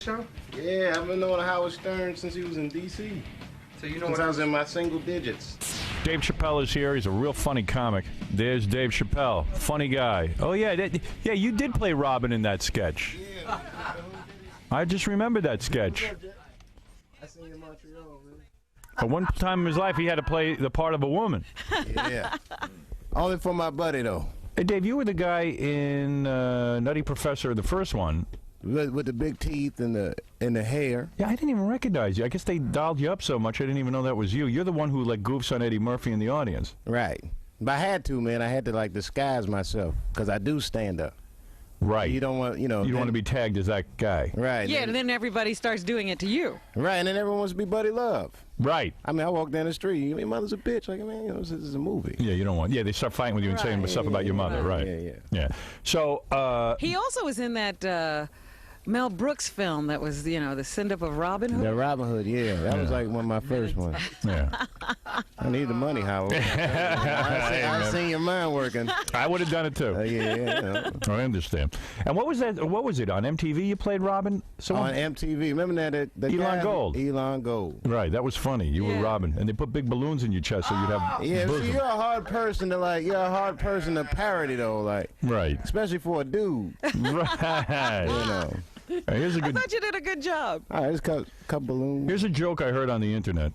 Show? Yeah, I've been knowing Howard Stern since he was in D.C. So you know Since what I was in my single digits. Dave Chappelle is here. He's a real funny comic. There's Dave Chappelle, funny guy. Oh yeah, yeah, you did play Robin in that sketch. Yeah. I just remembered that sketch. I seen you in Montreal, man. But one time in his life, he had to play the part of a woman. Yeah. Only for my buddy, though. Hey, Dave, you were the guy in Nutty Professor, the first one. With the big teeth and the hair. Yeah, I didn't even recognize you. I guess they dialed you up so much, I didn't even know that was you. You're the one who, like, goofs on Eddie Murphy in the audience. Right. But I had to, man. I had to, like, disguise myself because I do stand up. Right. You don't want, you know. You don't want to be tagged as that guy. Right. Yeah, and then everybody starts doing it to you. Right, and then everyone wants to be Buddy Love. Right. I mean, I walk down the street. Your mother's a bitch. Like, man, you know, this is a movie. Yeah, you don't want. Yeah, they start fighting with you and saying stuff about your mother. Right. Yeah. So. He also was in that Mel Brooks film that was, you know, the send-up of Robin Hood. The Robin Hood, yeah. That was like one of my first ones. Yeah. I need the money, Howard. I seen your mind working. I would have done it too. Yeah. I understand. And what was that? What was it on MTV? You played Robin. On MTV, remember that? Elon Gold. Elon Gold. Right, that was funny. You were Robin, and they put big balloons in your chest so you'd have. Yeah, bosom. see, you're a hard person to parody though, like. Right. Especially for a dude. Right. You know. Here's a I good. thought you did a good job. All right, just a couple balloons. Here's a joke I heard on the internet.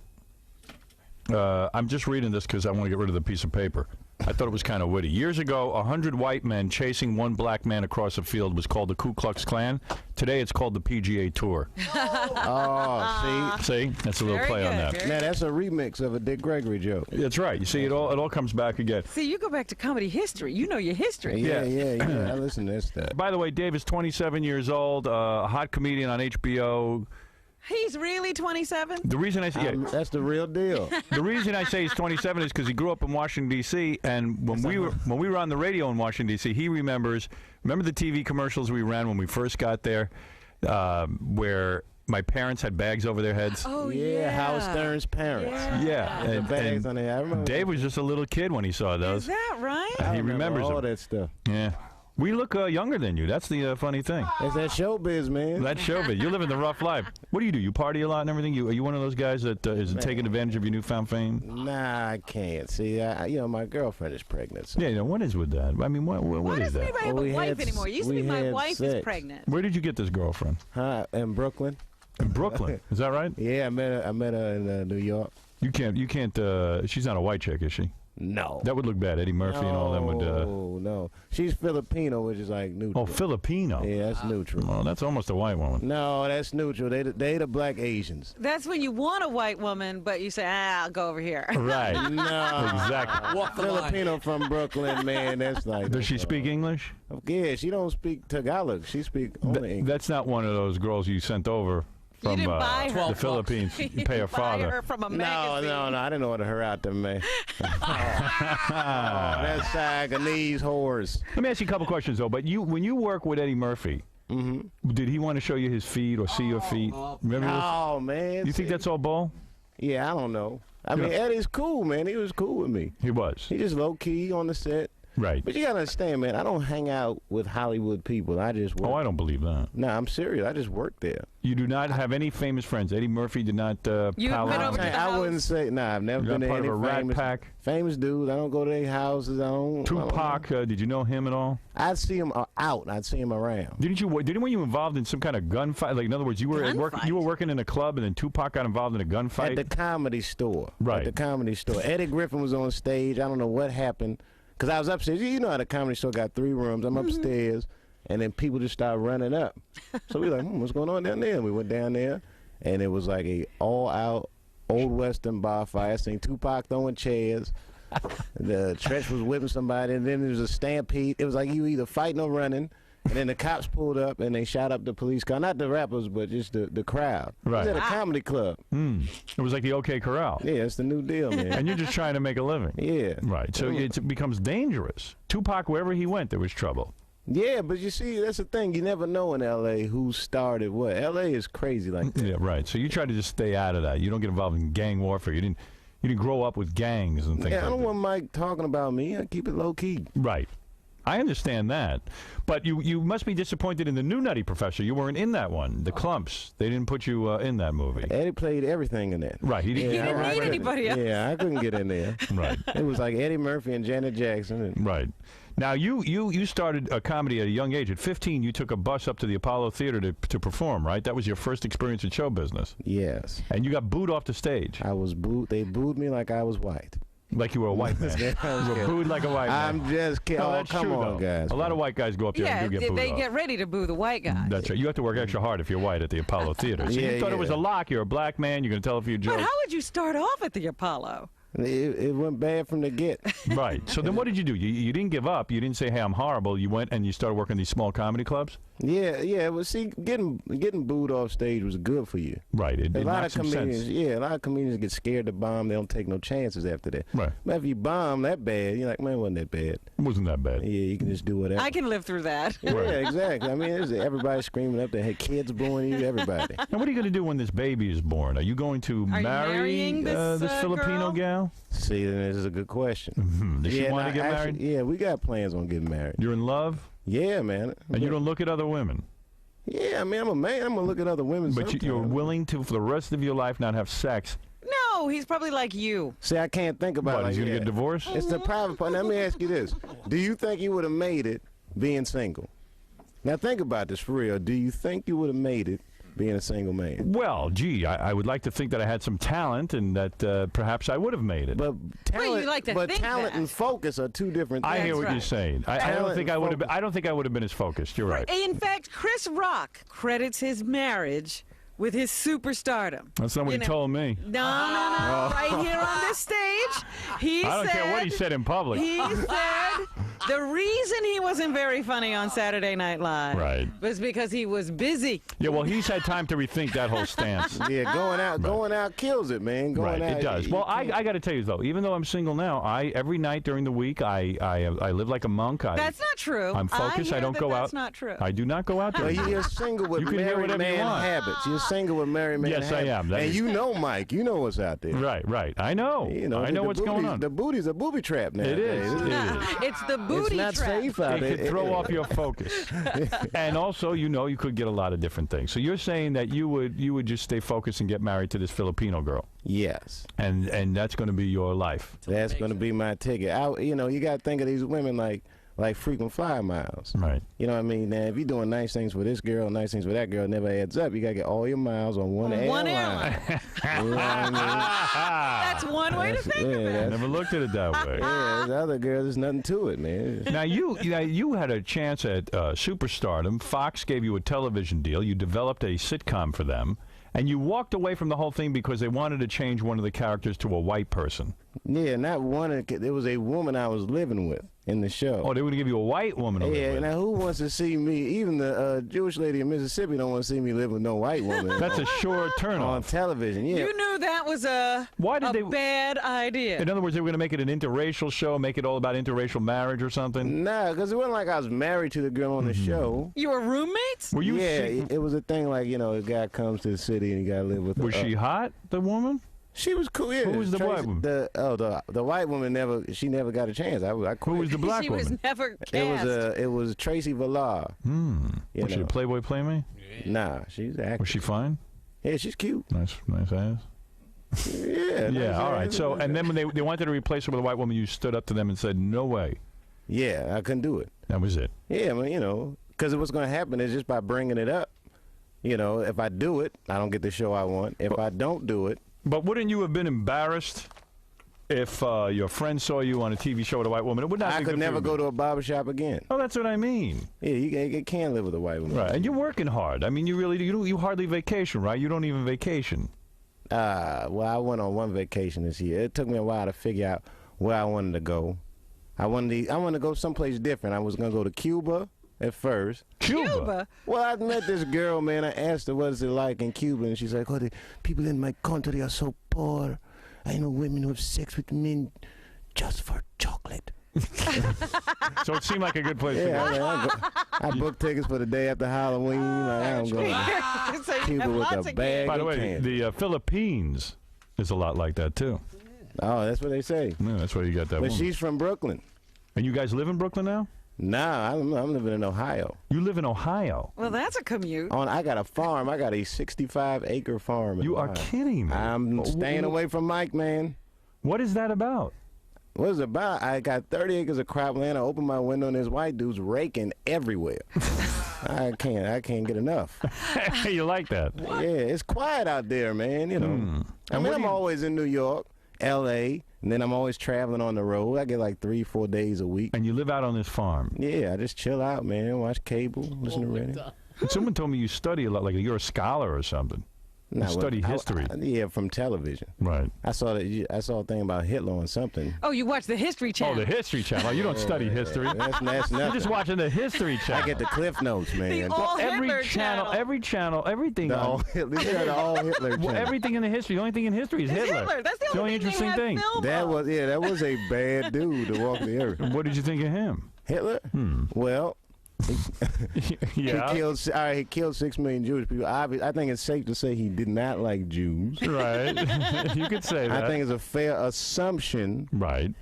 I'm just reading this because I want to get rid of the piece of paper. I thought it was kind of witty. Years ago, 100 white men chasing one black man across a field was called the Ku Klux Klan. Today, it's called the PGA Tour. Oh, See? That's a little Very play on good, that. very man, that's a remix of a Dick Gregory joke. That's right. You see, it all comes back again. See, you go back to comedy history. You know your history. Yeah. I listen to that stuff. By the way, Dave is 27 years old, a hot comedian on HBO. He's really 27? The reason I say That's the real deal. the reason I say he's 27 is because he grew up in Washington D.C. and when we were on the radio in Washington D.C., he remember the TV commercials we ran when we first got there, where my parents had bags over their heads. Oh yeah, Howard Stern's parents. Yeah, The bags on there. I remember. Dave was just a little kid when he saw those. Is that right? I He remember remembers all them. that stuff. Yeah. We look younger than you. That's the funny thing. It's that showbiz, man. That's showbiz. You live in the rough life. What do? You party a lot and everything? Are you one of those guys that is taking advantage of your newfound fame? Nah, I can't. See, my girlfriend is pregnant. So. Yeah, what is with that? I mean, what is doesn't that? anybody have Well, a we wife had anymore? It used to we be my had wife sex. is pregnant. Where did you get this girlfriend? Huh? In Brooklyn? In Brooklyn. Is that right? Yeah, I met her in New York. You can't. She's not a white chick, is she? No. That would look bad. Eddie Murphy and all them would. No. She's Filipino, which is like neutral. Oh, Filipino. Yeah, that's neutral. Oh, that's almost a white woman. No, that's neutral. They the black Asians. That's when you want a white woman, but you say, I'll go over here. Right. No. Exactly. Walk the line. Filipino from Brooklyn, man. That's like. Does she speak English? Yeah, she don't speak Tagalog. She speak only English. That's not one of those girls you sent over You from didn't buy her. the Philippines. You pay her Buy father. her from a No, magazine. I didn't order her out there, man. That's Saganese whores. Let me ask you a couple questions though. But when you work with Eddie Murphy, did he want to show you his feet or see your feet? Remember this? Oh, man. You think that's all bull? Yeah, I don't know. I mean, Eddie's cool, man. He was cool with me. He was. He just low-key on the set. Right. But you gotta understand, man, I don't hang out with Hollywood people. I just work. Oh, I don't believe that. No, I'm serious. I just work there. You do not have any famous friends. Eddie Murphy did not You've pal been around. over to the I wouldn't house? say, nah, I've never You're been not to part any of a rat famous, pack? famous dudes. I don't go to their houses. I don't. Tupac, did you know him at all? I'd see him out. I'd see him around. Didn't were you involved in some kind of gunfight? Like, in other words, you were Gunfight? working in a club, and then Tupac got involved in a gunfight. At the Comedy Store. Right. At the Comedy Store. Eddie Griffin was on stage. I don't know what happened. Because I was upstairs. You know how the Comedy Store got 3 rooms. I'm upstairs. And then people just started running up. So we were like, what's going on down there? And we went down there. And it was like a all-out Old Western bar fight. I seen Tupac throwing chairs. The Tretch was whipping somebody. And then there was a stampede. It was like you either fighting or running. And then the cops pulled up and they shot up the police car. Not the rappers, but just the crowd. Right. It was at a comedy club. It was like the OK Corral. Yeah, it's the new deal, man. And you're just trying to make a living. Yeah. Right. So it becomes dangerous. Tupac, wherever he went, there was trouble. Yeah, but you see, that's the thing. You never know in L.A. who started what. L.A. is crazy like that. Yeah, right. So you try to just stay out of that. You don't get involved in gang warfare. You didn't grow up with gangs and things like Yeah, I don't that. want Mike talking about me. I keep it low-key. Right. I understand that. But you must be disappointed in the new Nutty Professor. You weren't in that one. The Clumps. They didn't put you in that movie. Eddie played everything in that. Right. He He didn't need anybody else. Yeah, I couldn't get in there. Right. It was like Eddie Murphy and Janet Jackson. And Right. Now, you started a comedy at a young age. At 15, you took a bus up to the Apollo Theater to perform, right? That was your first experience in show business. yes. And you got booed off the stage. I was booed. They booed me like I was white. Like you were a white man. You were booed like a white man. I'm just kidding. No, Oh, that's come true, on, though. guys. A lot of white guys go up there Yeah, and do get booed they off. get ready to boo the white guy. That's right. You have to work extra hard if you're white at the Apollo Theater. So Yeah, you thought it was a yeah. lock. You're a black man. You're going to tell a few But jokes. how would you start off at the Apollo? It went bad from the get. Right. So then what did you do? You didn't give up. You didn't say, hey, I'm horrible. You went and you started working these small comedy clubs? Yeah. Well, see, getting booed off stage was good for you. Right. It A lot knocked of some comedians, sense. a lot of comedians get scared to bomb. They don't take no chances after that. Right. But if you bomb that bad, you're like, man, it wasn't that bad. It wasn't that bad. Yeah, you can just do whatever. I can live through that. Yeah, exactly. I mean, everybody screaming up there. Hey, kids booing you, everybody. And what are you going to do when this baby is born? Are you going to Are you marry marrying this, Filipino girl? gal? See, this is a good question. Does she want to get actually, married? Yeah, we got plans on getting married. You're in love? Yeah, man. And you don't look at other women? Yeah, I mean, I'm a man. I'm gonna look at other women. But you're sometime. willing to, for the rest of your life, not have sex? No, he's probably like you. See, I can't think about What, it. he's Like going to that. get divorced? It's the private part. Let me ask you this: do you think you would have made it being single? Now think about this for real. Do you think you would have made it being a single man? Well, gee, I would like to think that I had some talent and that perhaps I would have made it. But talent, you like to but think talent that. and focus are two different things. I hear what right. you're saying. I don't Talent think and I would have. focus. I don't think I would have been as focused. You're right. In fact, Chris Rock credits his marriage with his superstardom. That's not what You he know- told me. No, right here on this stage, he I don't said. care what he said in public. He said the reason he wasn't very funny on Saturday Night Live Right. was because he was busy. Yeah, well, he's had time to rethink that whole stance. Yeah, going out kills it, man. Going Right, out, it does. you Well, can't- I got to tell you though, even though I'm single now, every night during the week I live like a monk. That's not true. I'm focused. I hear don't that go out. That's not true. I do not go out Well, there. you're single with You can hear married whatever you man want. habits. You're single with married man Yes, I habits. am. That And is- you know, Mike. You know what's out there. Right. I know. You know, I know the what's going booty's- on. The booty's a booby trap now. It is. It's the booty It's not trap. safe out It there. could throw off your focus, and also, you could get a lot of different things. So you're saying that you would just stay focused and get married to this Filipino girl, Yes, and that's going to be your life, that's going to be my ticket. You got to think of these women like frequent flyer miles. right? You know what I mean? Now, if you're doing nice things for this girl, nice things for that girl, it never adds up. You got to get all your miles on one airline. One airline. You know what I mean? That's one way to think of Yeah, it. I never looked at it that way. yeah, the other girls, there's nothing to it, man. Now you had a chance at superstardom. Fox gave you a television deal. You developed a sitcom for them, and you walked away from the whole thing because they wanted to change one of the characters to a white person. Yeah, not one. There was a woman I was living with in the show. Oh, they were going to give you a white woman to live Yeah, with. now who wants to see me? Even the Jewish lady in Mississippi don't want to see me live with no white woman. That's a sure on turnoff. television. Yeah, You knew that was a bad idea. In other words, they were going to make it an interracial show, make it all about interracial marriage or something. nah, because it wasn't like I was married to the girl on the show. You were roommates? Were you? Yeah, se- it was a thing like a guy comes to the city and you gotta live with her. was she hot? The woman? She was cool. Yeah. Who was the Tracy- white woman? The white woman never got a chance. I Who quit. was the black she woman? was never cast. It was Tracy Villar. Was she a know. Playboy Playmate? Nah, she's acting. Was she fine? Yeah, she's cute. Nice ass. Yeah. Yeah, all right. So, and then when they wanted to replace her with a white woman, you stood up to them and said, "No way." Yeah, I couldn't do it. That was it. Yeah, I mean, because what's going to happen is just by bringing it up. If I do it, I don't get the show I want. If I don't do it, But wouldn't you have been embarrassed if your friend saw you on a TV show with a white woman? It would not. I could never go to a barbershop again. Oh, that's what I mean. Yeah, you can't live with a white woman. Right, and you're working hard. I mean, you really you hardly vacation, right? You don't even vacation. Well, I went on one vacation this year. It took me a while to figure out where I wanted to go. I wanted to go someplace different. I was going to go to Cuba at first. Cuba? Well, I met this girl, man. I asked her, what's it like in Cuba? And she's like, the people in my country are so poor. I know women who have sex with men just for chocolate. So it seemed like a good place to Yeah, go. I booked tickets for the day after Halloween. I'm going to So you Cuba have with lots a of bag By the of way, candy. the Philippines is a lot like that too. Oh, that's what they say. Yeah, that's why you got that But woman. she's from Brooklyn. And you guys live in Brooklyn now? Nah, I'm living in Ohio. You live in Ohio. Well, that's a commute. I got a farm. I got a 65-acre farm. You are kidding me. I'm staying away from Mike, man. What is that about? What is it about? I got 30 acres of cropland. I open my window and this white dude's raking everywhere. I can't get enough. You like that? Yeah, it's quiet out there, man. You know. I mean, I'm always in New York, L.A., and then I'm always traveling on the road. I get like 3-4 days a week. And you live out on this farm? Yeah, I just chill out, man. Watch cable, listen to radio. Someone told me you study a lot, like you're a scholar or something. Nah, study history. Yeah, from television. Right. I saw a thing about Hitler on something. Oh, you watch the History Channel. Oh, the History Channel. You don't study history. That's nothing. You're just watching the History Channel. I get the Cliff Notes, man. All Hitler every channel, everything. The all Hitler channel. Well, everything in the history. The only thing in history is Hitler. That's the only interesting thing. That was a bad dude to walk the earth. What did you think of him? Hitler? Well, Yeah. he killed 6 million Jewish people. I think it's safe to say he did not like Jews. Right. You could say that. I think it's a fair assumption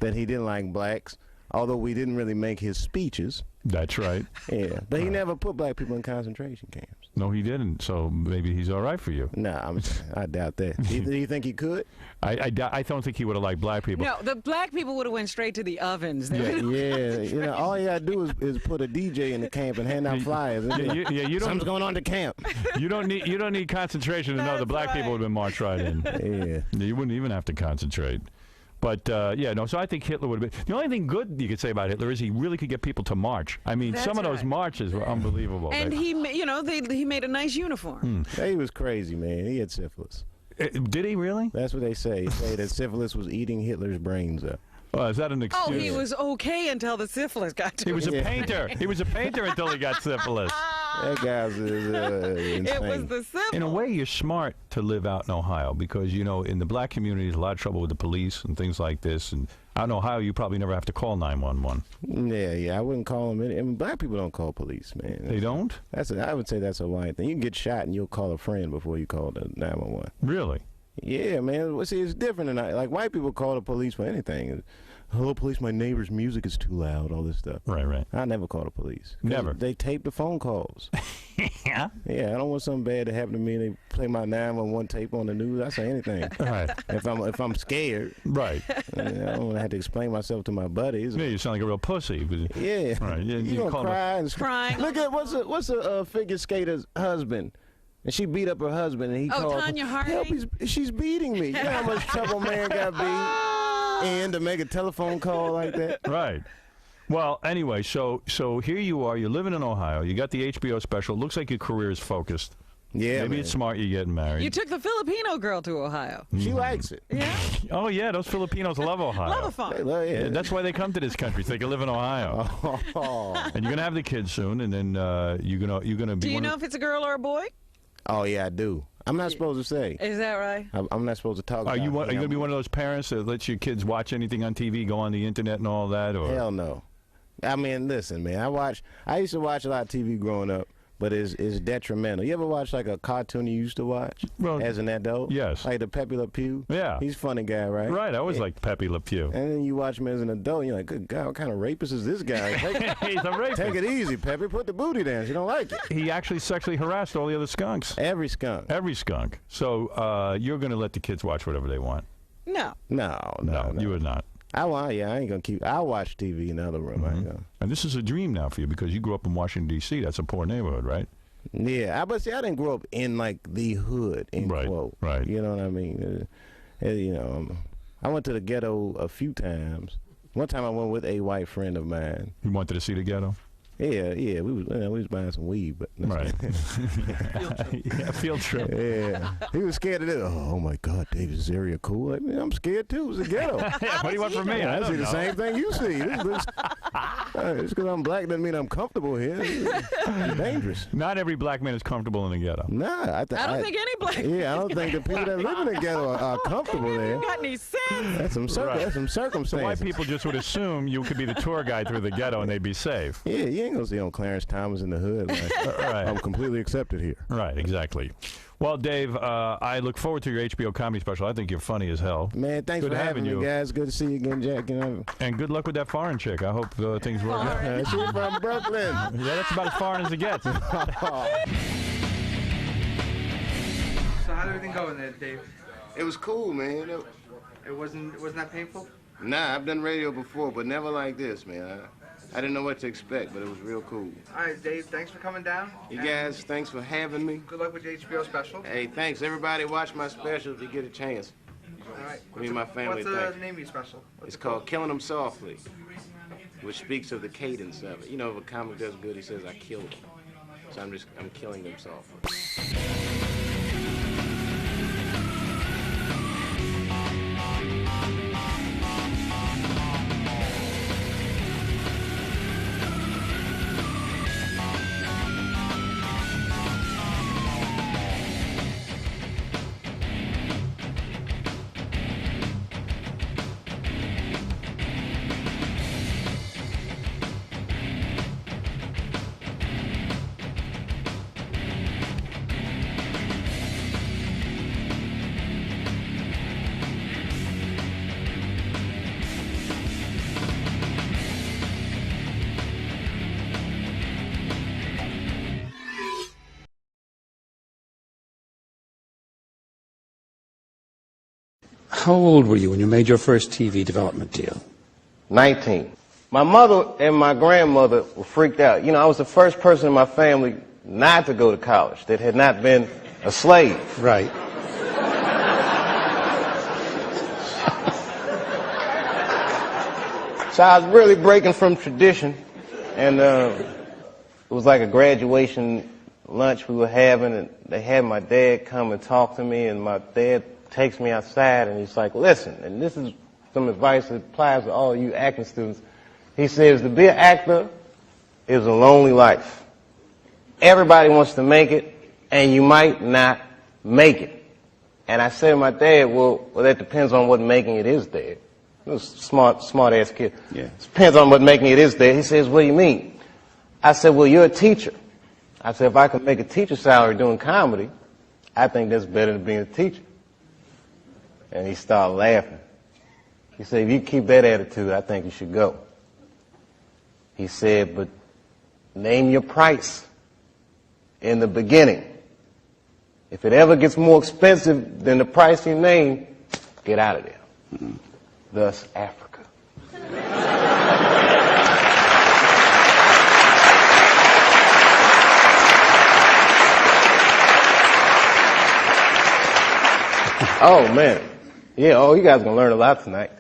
that he didn't like blacks, although we didn't really make his speeches. That's right. Yeah, but he never put black people in concentration camps. No, he didn't. So maybe he's all right for you. Nah, I doubt that. Do you think he could? I don't think he would have liked black people. No, the black people would have went straight to the ovens. Yeah. You know, all you gotta do is put a DJ in the camp and hand out flyers. You don't. Something's going on to camp. You don't need concentration to know the black people would have been marched right in. Yeah. You wouldn't even have to concentrate. But, so I think Hitler would have been... The only thing good you could say about Hitler is he really could get people to march. I mean, some of those marches were unbelievable. And he made a nice uniform. He was crazy, man. He had syphilis. Did he really? That's what they say. They say that syphilis was eating Hitler's brains up. Oh, is that an excuse? Oh, he was okay until the syphilis got to him. He was a painter. He was a painter until he got syphilis. That guy's insane. It was the syphilis. In a way, you're smart to live out in Ohio because, in the black community, there's a lot of trouble with the police and things like this. And out in Ohio, you probably never have to call 911. Yeah, I wouldn't call them. I mean, black people don't call police, man. They don't? I would say that's a white thing. You can get shot and you'll call a friend before you call the 911. Really? Yeah, man. Well, see, it's different than like white people call the police for anything. Hello, police. My neighbor's music is too loud. All this stuff. Right. I never call the police. Never. They tape the phone calls. Yeah. Yeah, I don't want something bad to happen to me. They play my 911 tape on the news. I say anything. Right. If I'm scared. Right. I don't have to explain myself to my buddies. Yeah, you sound like a real pussy. Yeah. Right. You gonna cry and crying. Look at what's a figure skater's husband. And she beat up her husband, and he called. Tanya Harding? Help! She's beating me. You know how much trouble man got beat, and to make a telephone call like that. Right. Well, anyway, so here you are. You're living in Ohio. You got the HBO special. Looks like your career is focused. Yeah, maybe it's smart you're getting married. You took the Filipino girl to Ohio. She likes it. Yeah. Oh yeah, those Filipinos love Ohio. Love a fun. Yeah, that's why they come to this country, so they can live in Ohio. Oh. And you're gonna have the kids soon, and then you're gonna be. Do you know if it's a girl or a boy? Oh yeah, I do. I'm not supposed to say. Is that right? I'm not supposed to talk. Are you about going to be one of those parents that lets your kids watch anything on TV, go on the internet, and all that? Or hell no. I mean, listen, man. I used to watch a lot of TV growing up, but it's detrimental. You ever watch like a cartoon you used to watch as an adult? Yes. Like the Pepe Le Pew? Yeah. He's a funny guy, right? Right. I always liked Pepe Le Pew. And then you watch him as an adult, and you're like, good God, what kind of rapist is this guy? He's a rapist. Take it easy, Pepe. Put the booty down. She don't like it. He actually sexually harassed all the other skunks. Every skunk. Every skunk. So you're going to let the kids watch whatever they want? No. No. You would not. I ain't gonna keep. I'll watch TV in the other room. I ain't gonna. And this is a dream now for you because you grew up in Washington D.C. That's a poor neighborhood, right? Yeah, but see, I didn't grow up in like the hood. Quote. Right. You know what I mean? I went to the ghetto a few times. One time I went with a white friend of mine. You wanted to see the ghetto? Yeah, we was buying some weed, but right. Field trip. Yeah, he was scared of it. Oh my God, Dave, is this area cool? Like, man, I'm scared too. It's a ghetto. What do you want from me? I see the same thing you see. Just because I'm black doesn't mean I'm comfortable here. It's dangerous. Not every black man is comfortable in the ghetto. Nah, I don't think any black. Yeah, I don't think the people that live in the ghetto are comfortable there. Got any sense? That's some circumstances. So white people just would assume you could be the tour guide through the ghetto and they'd be safe. Yeah, you ain't gonna see on Clarence Thomas in the hood. Like, right. I'm completely accepted here. Right, exactly. Well, Dave, I look forward to your HBO comedy special. I think you're funny as hell. Man, thanks Good for having having me, you. guys. Good to see you again, Jack. And good luck with that foreign chick. I hope things work out. She's from Brooklyn. Yeah, that's about as foreign as it gets. So how did everything go in there, Dave? It was cool, man. It wasn't that painful? Nah, I've done radio before, but never like this, man. I didn't know what to expect, but it was real cool. All right, Dave, thanks for coming down. You guys, thanks for having me. Good luck with your HBO special. Hey, thanks. Everybody watch my special if you get a chance. All right. Me and my family, What's the thanks. name of your special? It's called Killing Them Softly, which speaks of the cadence of it. You know, if a comic does good, he says, I killed him. So I'm killing them softly. How old were you when you made your first TV development deal? 19. My mother and my grandmother were freaked out. You know, I was the first person in my family not to go to college that had not been a slave. Right. So I was really breaking from tradition, and it was like a graduation lunch we were having, and they had my dad come and talk to me, and my dad takes me outside, and he's like, listen, and this is some advice that applies to all you acting students. He says, to be an actor is a lonely life. Everybody wants to make it, and you might not make it. And I said to my dad, well, that depends on what making it is, Dad. He was a smart-ass kid. Yeah. It depends on what making it is, Dad. He says, what do you mean? I said, well, you're a teacher. I said, if I could make a teacher salary doing comedy, I think that's better than being a teacher. And he started laughing. He said, if you keep that attitude, I think you should go. He said, but name your price in the beginning. If it ever gets more expensive than the price you name, get out of there. Mm-hmm. Thus, Africa. Oh, man. Yeah, you guys are going to learn a lot tonight.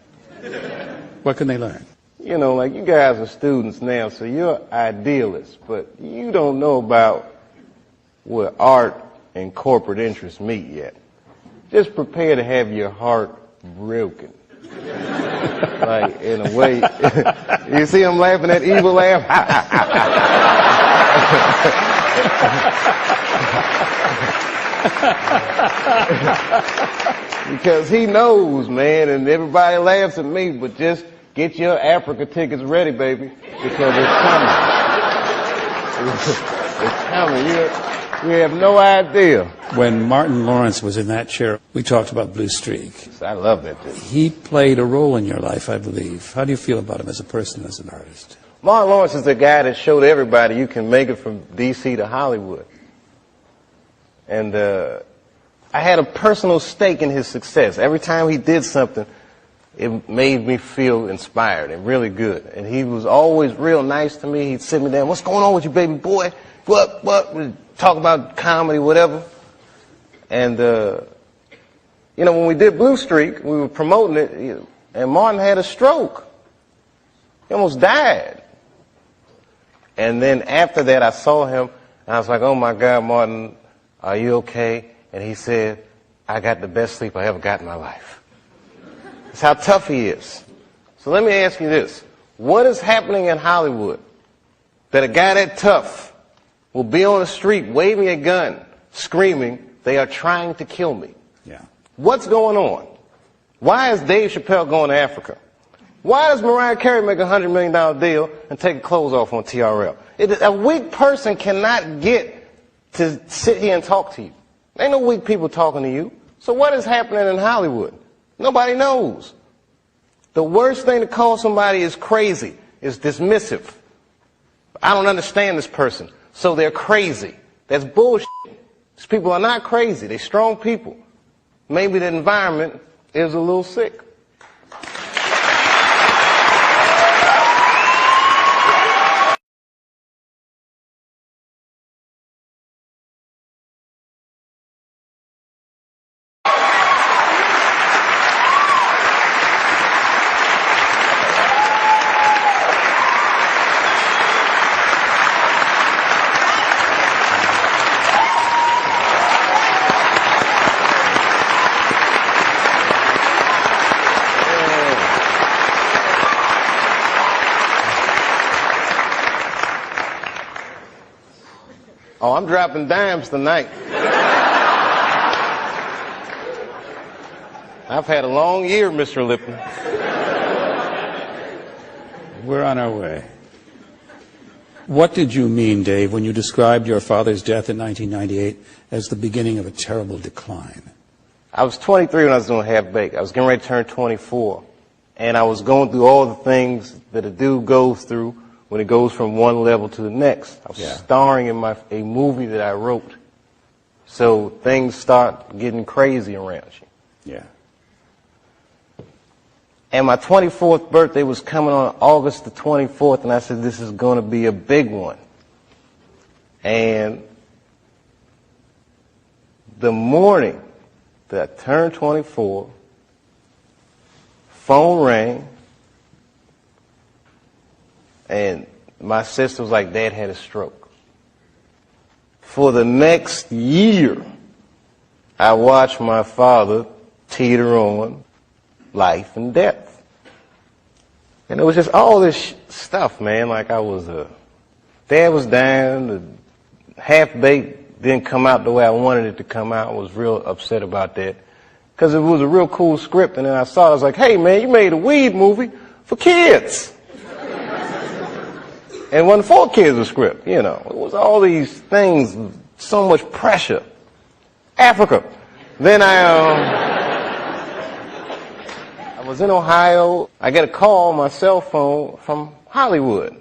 What can they learn? You know, like, you guys are students now, so you're idealists, but you don't know about where art and corporate interests meet yet. Just prepare to have your heart broken. Like, in a way, you see him laughing, that evil laugh? Because he knows, man, and everybody laughs at me, but just get your Africa tickets ready, baby, because it's coming. It's coming. You have no idea. When Martin Lawrence was in that chair, we talked about Blue Streak. I love that dude. He played a role in your life, I believe. How do you feel about him as a person, as an artist? Martin Lawrence is the guy that showed everybody you can make it from D.C. to Hollywood. And I had a personal stake in his success. Every time he did something, it made me feel inspired and really good. And he was always real nice to me. He'd sit me down, what's going on with you, baby boy? What? We'd talk about comedy, whatever. And, you know, when we did Blue Streak, we were promoting it, and Martin had a stroke. He almost died. And then after that, I saw him, and I was like, oh, my God, Martin, are you okay? And he said, I got the best sleep I ever got in my life. That's how tough he is. So let me ask you this. What is happening in Hollywood that a guy that tough will be on the street waving a gun, screaming, they are trying to kill me? Yeah. What's going on? Why is Dave Chappelle going to Africa? Why does Mariah Carey make a $100 million deal and take her clothes off on TRL? A weak person cannot get to sit here and talk to you. Ain't no weak people talking to you. So what is happening in Hollywood? Nobody knows. The worst thing to call somebody is crazy, is dismissive. I don't understand this person, so they're crazy. That's bullshit. These people are not crazy. They're strong people. Maybe the environment is a little sick. Oh, I'm dropping dimes tonight. I've had a long year, Mr. Lipton. We're on our way. What did you mean, Dave, when you described your father's death in 1998 as the beginning of a terrible decline? I was 23 when I was doing Half Baked. I was getting ready to turn 24. And I was going through all the things that a dude goes through when it goes from one level to the next. I was starring in a movie that I wrote. So things start getting crazy around you. Yeah. And my 24th birthday was coming on August the 24th, and I said, this is going to be a big one. And the morning that I turned 24, phone rang, and my sister was like, Dad had a stroke. For the next year, I watched my father teeter on life and death. And it was just all this stuff, man. Like Dad was down, the Half Baked didn't come out the way I wanted it to come out. I was real upset about that. Because it was a real cool script, and then I saw it, I was like, hey man, you made a weed movie for kids. And it wasn't for kids, a script, you know. It was all these things, so much pressure. Africa. Then I was in Ohio. I get a call on my cell phone from Hollywood.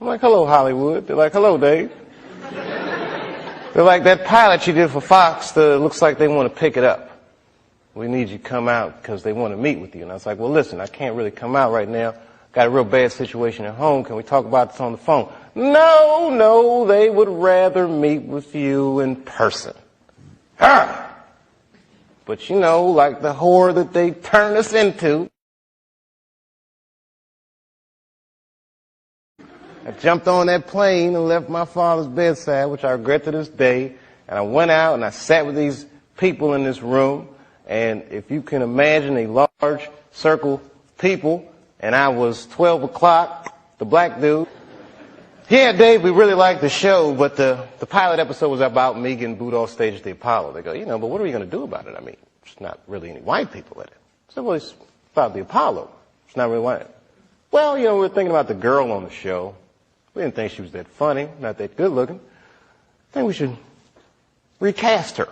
I'm like, hello, Hollywood. They're like, hello, Dave. They're like, that pilot you did for Fox, looks like they want to pick it up. We need you to come out because they want to meet with you. And I was like, well, listen, I can't really come out right now. Got a real bad situation at home. Can we talk about this on the phone? No, they would rather meet with you in person. But you know, like the whore that they turned us into. I jumped on that plane and left my father's bedside, which I regret to this day. And I went out and I sat with these people in this room. And if you can imagine a large circle of people, and I was 12 o'clock, the black dude. Yeah, Dave, we really liked the show, but the pilot episode was about me getting booed off stage at the Apollo. They go, but what are we going to do about it? I mean, there's not really any white people in it. So, well, it's about the Apollo. It's not really white. Well, we were thinking about the girl on the show. We didn't think she was that funny, not that good looking. I think we should recast her.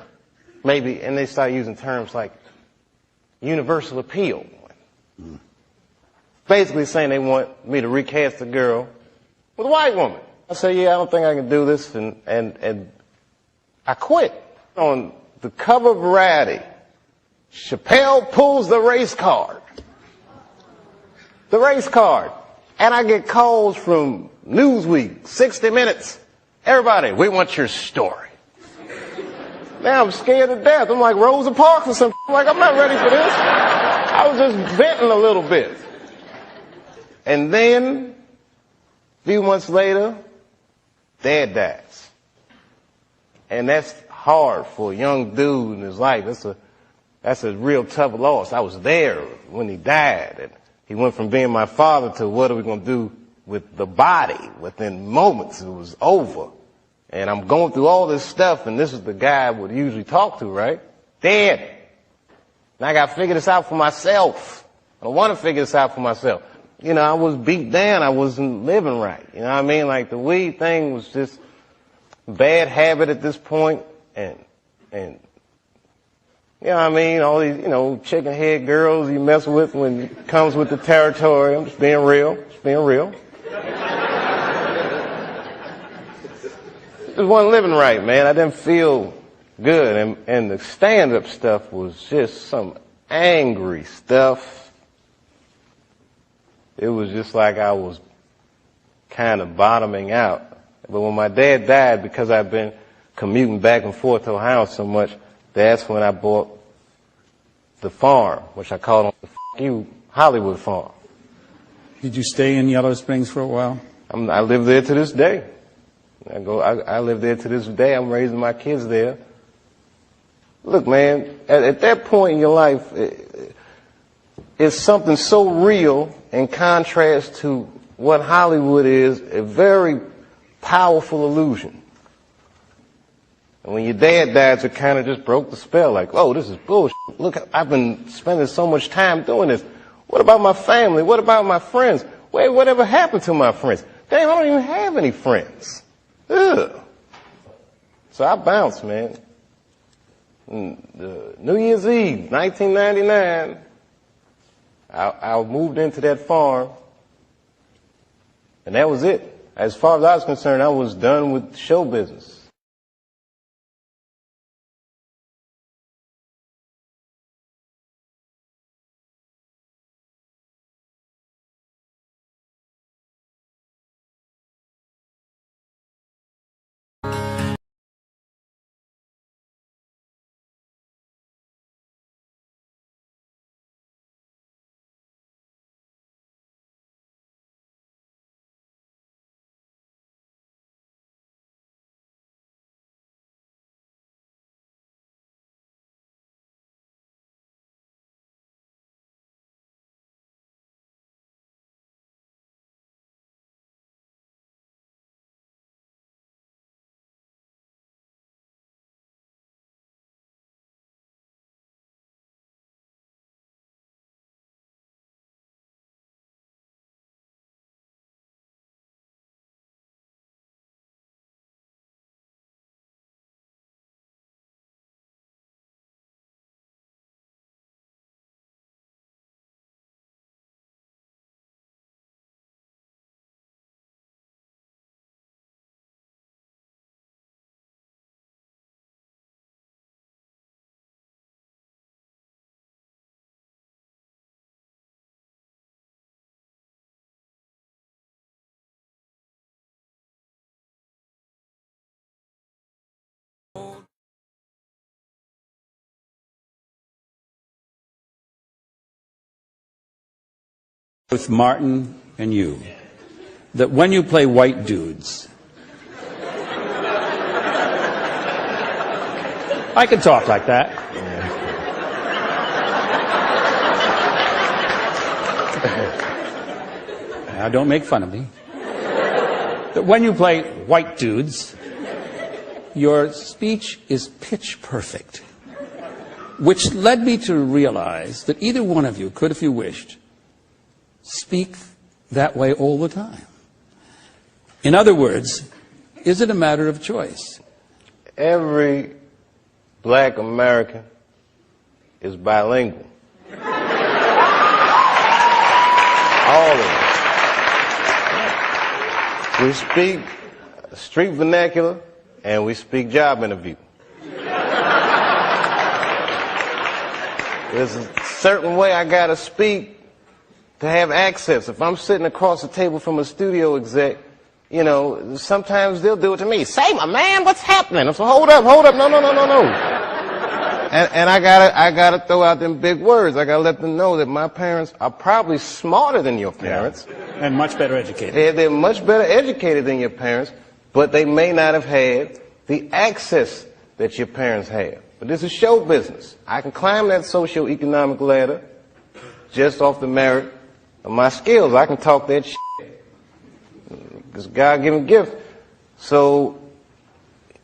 Maybe, and they start using terms like universal appeal. Basically saying they want me to recast the girl with a white woman. I say, I don't think I can do this, and I quit. On the cover of Variety, Chappelle pulls the race card. The race card. And I get calls from Newsweek, 60 Minutes. Everybody, we want your story. Now I'm scared to death. I'm like Rosa Parks or something. I'm like, I'm not ready for this. I was just venting a little bit. And then, a few months later, Dad dies. And that's hard for a young dude in his life. That's a real tough loss. I was there when he died. And he went from being my father to what are we going to do with the body? Within moments, it was over. And I'm going through all this stuff, and this is the guy I would usually talk to, right? Dad. And I got to figure this out for myself. I don't want to figure this out for myself. I was beat down. I wasn't living right. You know what I mean? Like the weed thing was just bad habit at this point, and You know what I mean? All these, chicken head girls you mess with when it comes with the territory. I'm just being real. Just being real. Just wasn't living right, man. I didn't feel good. And the stand-up stuff was just some angry stuff. It was just like I was kind of bottoming out. But when my dad died, because I've been commuting back and forth to Ohio so much, that's when I bought the farm, which I called the Hollywood farm. Did you stay in Yellow Springs for a while? I live there to this day. I live there to this day. I'm raising my kids there. Look, man, at that point in your life, it's something so real in contrast to what Hollywood is, a very powerful illusion. And when your dad died, it kind of just broke the spell. Like, oh, this is bullshit. Look, I've been spending so much time doing this. What about my family? What about my friends? Wait, whatever happened to my friends? Damn, I don't even have any friends. Ugh. So I bounced, man. New Year's Eve, 1999, I moved into that farm, and that was it. As far as I was concerned, I was done with show business. With Martin and you, that when you play white dudes, I can talk like that. Now don't make fun of me. That when you play white dudes, your speech is pitch perfect, which led me to realize that either one of you could, if you wished, speak that way all the time. In other words, is it a matter of choice? Every black American is bilingual. All of them. We speak street vernacular and we speak job interview. There's a certain way I gotta speak to have access. If I'm sitting across the table from a studio exec, sometimes they'll do it to me. Say, my man, what's happening? I'm so, hold up, no. And I gotta throw out them big words. I gotta let them know that my parents are probably smarter than your parents. Yeah. And much better educated. They're much better educated than your parents, but they may not have had the access that your parents have. But this is show business. I can climb that socio-economic ladder just off the merit of my skills. I can talk that shit. It's a God-given gift. So,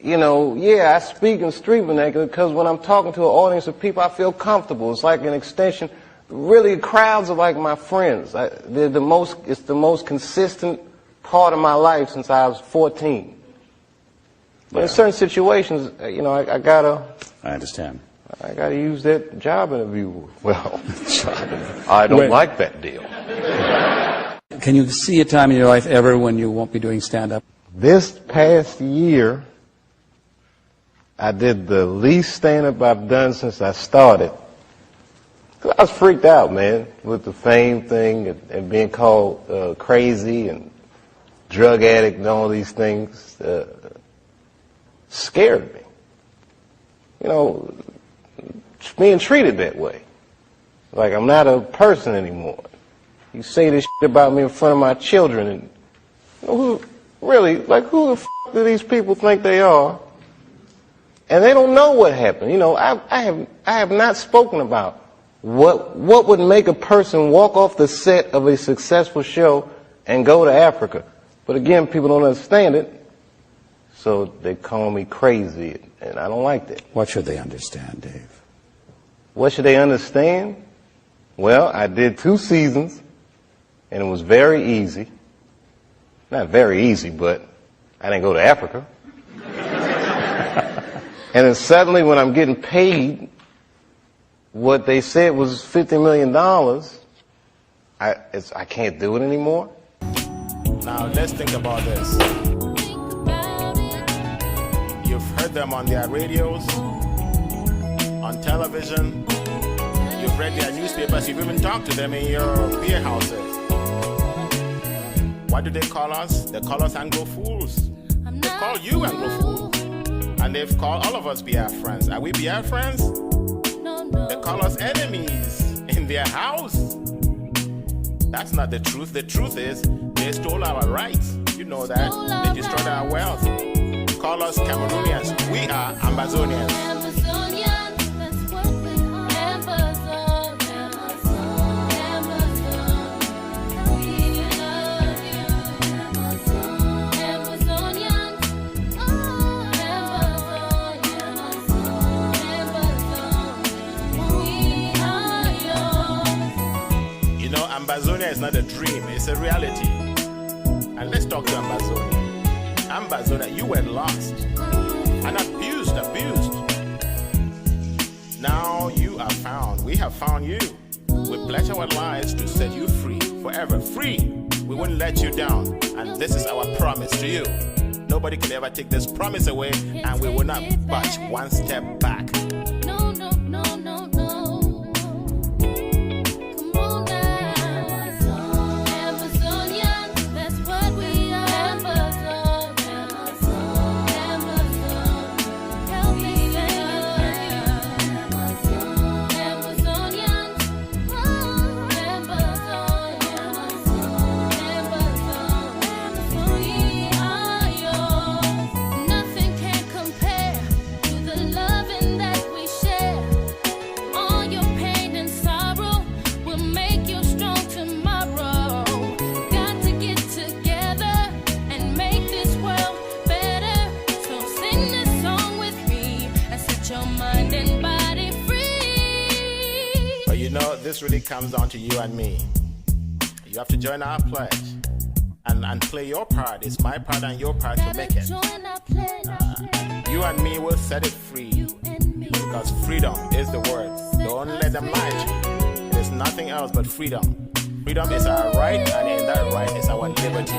I speak in street vernacular because when I'm talking to an audience of people, I feel comfortable. It's like an extension. Really, crowds are like my friends. It's the most consistent part of my life since I was 14. But in certain situations, I gotta... I understand. I got to use that job interview. Well, I don't Wait. like that deal. Can you see a time in your life ever when you won't be doing stand-up? This past year, I did the least stand-up I've done since I started. 'Cause I was freaked out, man, with the fame thing and being called crazy and drug addict and all these things. Scared me. You know, being treated that way. Like I'm not a person anymore. You say this shit about me in front of my children, and you know, who the f*** do these people think they are? And they don't know what happened. You know, I have not spoken about what would make a person walk off the set of a successful show and go to Africa. But again, people don't understand it, so they call me crazy, and I don't like that. What should they understand, Dave? What should they understand? Well, I did 2 seasons, and it was very easy. Not very easy, but I didn't go to Africa. And then suddenly when I'm getting paid what they said was $50 million, I can't do it anymore. Now let's think about this. You've heard them on their radios, on television, you've read their newspapers, you've even talked to them in your beer houses. What do they call us? They call us Anglo fools. They call you Anglo fools. And they've called all of us Biafrans. Are we Biafrans? They call us enemies in their house. That's not the truth. The truth is they stole our rights. You know that. They destroyed our wealth. Call us Cameroonians. We are Ambazonians. Ambazonia is not a dream, it's a reality. And let's talk to Ambazonia. Ambazonia, you were lost and abused. Now you are found. We have found you. We pledge our lives to set you free, forever free. We won't let you down. And this is our promise to you. Nobody can ever take this promise away, and we will not budge one step back. This really comes down to you and me. You have to join our pledge and play your part. It's my part and your part to make it. You and me will set it free, because freedom is the word. Don't let them lie to you. There's nothing else but freedom. Freedom is our right, and in that right is our liberty.